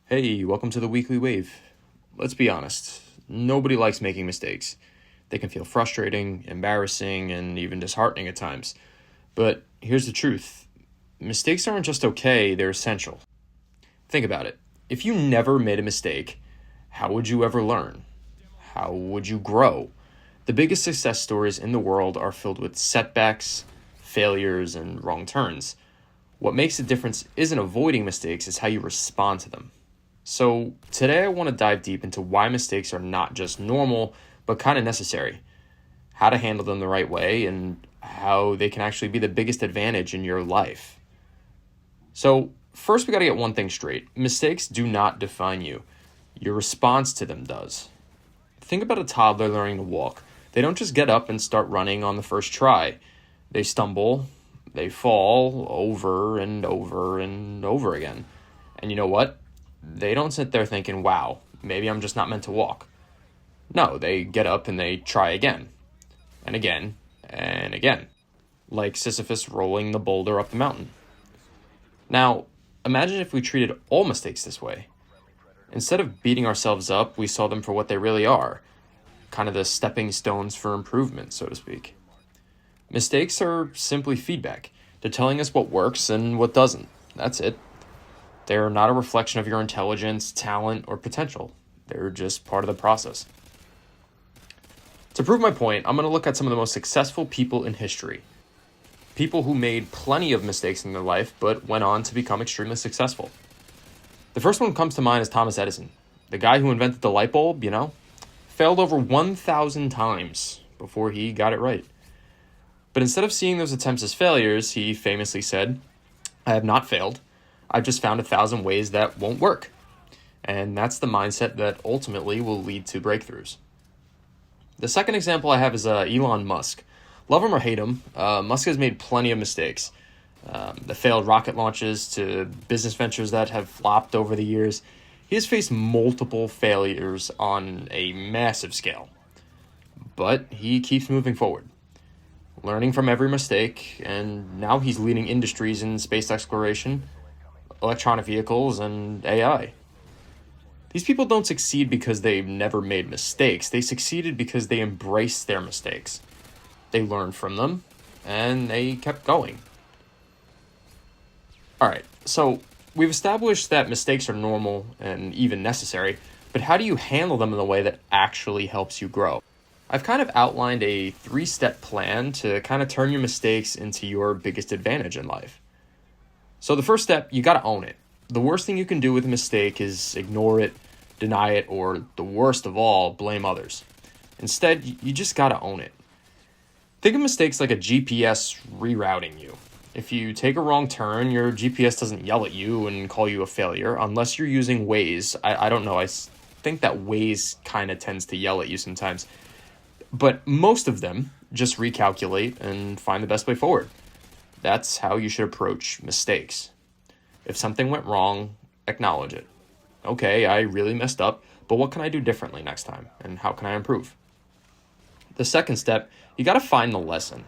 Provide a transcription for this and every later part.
Hey, welcome to the Weekly Wave. Let's be honest, nobody likes making mistakes. They can feel frustrating, embarrassing, and even disheartening at times. But here's the truth. Mistakes aren't just okay, they're essential. Think about it. If you never made a mistake, how would you ever learn? How would you grow? The biggest success stories in the world are filled with setbacks, failures, and wrong turns. What makes a difference isn't avoiding mistakes, it's how you respond to them. So, today I want to dive deep into why mistakes are not just normal, but kind of necessary, how to handle them the right way, and how they can actually be the biggest advantage in your life. So, first we got to get one thing straight. Mistakes do not define you. Your response to them does. Think about a toddler learning to walk. They don't just get up and start running on the first try. They stumble, they fall over and over and over again. And you know what? They don't sit there thinking, wow, maybe I'm just not meant to walk. No, they get up and they try again, and again, and again, like Sisyphus rolling the boulder up the mountain. Now, imagine if we treated all mistakes this way. Instead of beating ourselves up, we saw them for what they really are, kind of the stepping stones for improvement, so to speak. Mistakes are simply feedback. They're telling us what works and what doesn't. That's it. They're not a reflection of your intelligence, talent, or potential. They're just part of the process. To prove my point, I'm going to look at some of the most successful people in history. People who made plenty of mistakes in their life, but went on to become extremely successful. The first one comes to mind is Thomas Edison. The guy who invented the light bulb, failed over 1,000 times before he got it right. But instead of seeing those attempts as failures, he famously said, "I have not failed. I've just found 1,000 ways that won't work." And that's the mindset that ultimately will lead to breakthroughs. The second example I have is Elon Musk. Love him or hate him, Musk has made plenty of mistakes. The failed rocket launches to business ventures that have flopped over the years. He has faced multiple failures on a massive scale. But he keeps moving forward, learning from every mistake, and now he's leading industries in space exploration, electronic vehicles, and AI. These people don't succeed because they've never made mistakes. They succeeded because they embraced their mistakes. They learned from them, and they kept going. All right, so we've established that mistakes are normal and even necessary, but how do you handle them in a way that actually helps you grow? I've kind of outlined a 3-step plan to kind of turn your mistakes into your biggest advantage in life. So the first step, you got to own it. The worst thing you can do with a mistake is ignore it, deny it, or the worst of all, blame others. Instead, you just got to own it. Think of mistakes like a GPS rerouting you. If you take a wrong turn, your GPS doesn't yell at you and call you a failure unless you're using Waze. I don't know. I think that Waze kind of tends to yell at you sometimes. But most of them just recalculate and find the best way forward. That's how you should approach mistakes. If something went wrong, acknowledge it. Okay, I really messed up, but what can I do differently next time? And how can I improve? The second step, you got to find the lesson.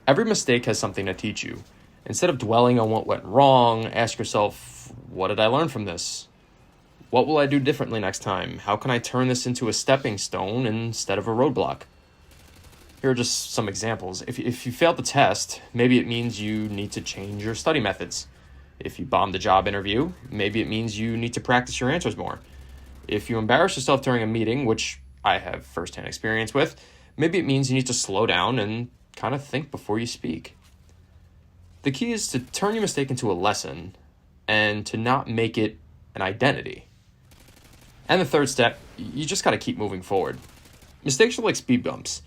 Every mistake has something to teach you. Instead of dwelling on what went wrong, ask yourself, what did I learn from this? What will I do differently next time? How can I turn this into a stepping stone instead of a roadblock? Here are just some examples. If you failed the test, maybe it means you need to change your study methods. If you bombed the job interview, maybe it means you need to practice your answers more. If you embarrass yourself during a meeting, which I have firsthand experience with, maybe it means you need to slow down and kind of think before you speak. The key is to turn your mistake into a lesson and to not make it an identity. And the third step, you just got to keep moving forward. Mistakes are like speed bumps.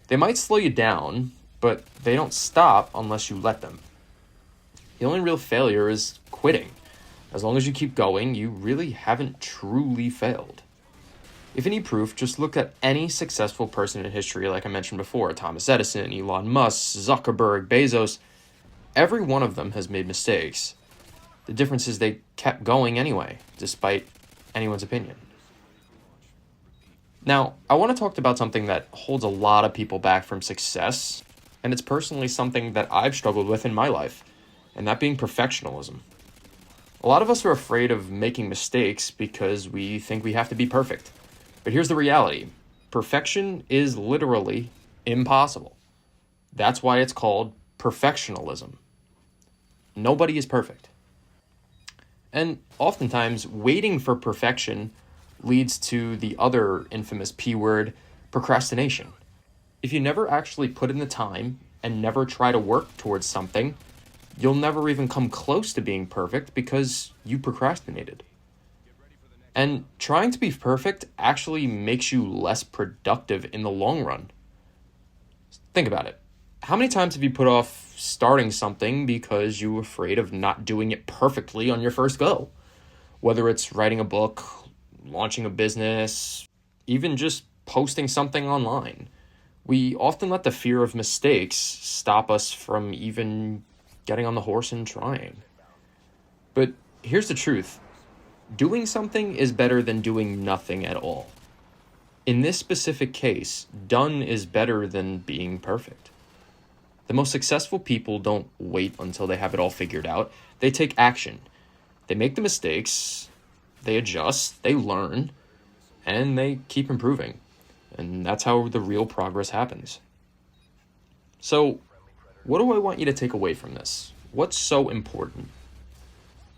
They might slow you down, but they don't stop unless you let them. The only real failure is quitting. As long as you keep going, you really haven't truly failed. If you need proof, just look at any successful person in history, like I mentioned before, Thomas Edison, Elon Musk, Zuckerberg, Bezos. Every one of them has made mistakes. The difference is they kept going anyway, despite anyone's opinion. Now, I want to talk about something that holds a lot of people back from success, and it's personally something that I've struggled with in my life, and that being perfectionalism. A lot of us are afraid of making mistakes because we think we have to be perfect. But here's the reality. Perfection is literally impossible. That's why it's called perfectionalism. Nobody is perfect. And oftentimes, waiting for perfection leads to the other infamous P word, procrastination. If you never actually put in the time and never try to work towards something, you'll never even come close to being perfect because you procrastinated. And trying to be perfect actually makes you less productive in the long run. Think about it. How many times have you put off starting something because you were afraid of not doing it perfectly on your first go? Whether it's writing a book, launching a business, even just posting something online. We often let the fear of mistakes stop us from even getting on the horse and trying. But here's the truth. Doing something is better than doing nothing at all. In this specific case, done is better than being perfect. The most successful people don't wait until they have it all figured out. They take action. They make the mistakes, they adjust, they learn, and they keep improving. And that's how the real progress happens. So, what do I want you to take away from this? What's so important?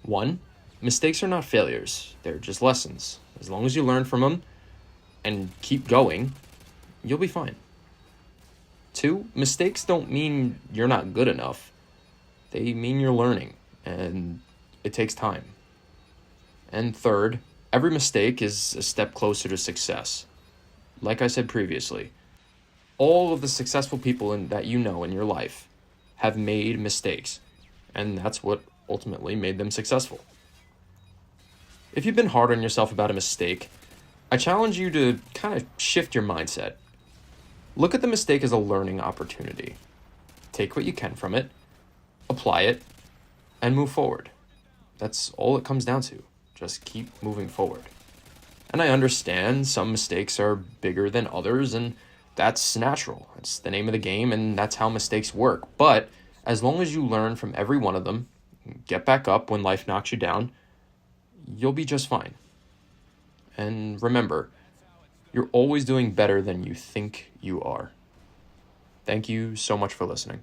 1, mistakes are not failures. They're just lessons. As long as you learn from them and keep going, you'll be fine. 2, mistakes don't mean you're not good enough. They mean you're learning, and it takes time. And 3, every mistake is a step closer to success. Like I said previously, all of the successful people that you know in your life have made mistakes, and that's what ultimately made them successful. If you've been hard on yourself about a mistake, I challenge you to kind of shift your mindset. Look at the mistake as a learning opportunity. Take what you can from it, apply it, and move forward. That's all it comes down to. Just keep moving forward. And I understand some mistakes are bigger than others, and that's natural. It's the name of the game, and that's how mistakes work. But as long as you learn from every one of them, get back up when life knocks you down, you'll be just fine. And remember, you're always doing better than you think you are. Thank you so much for listening.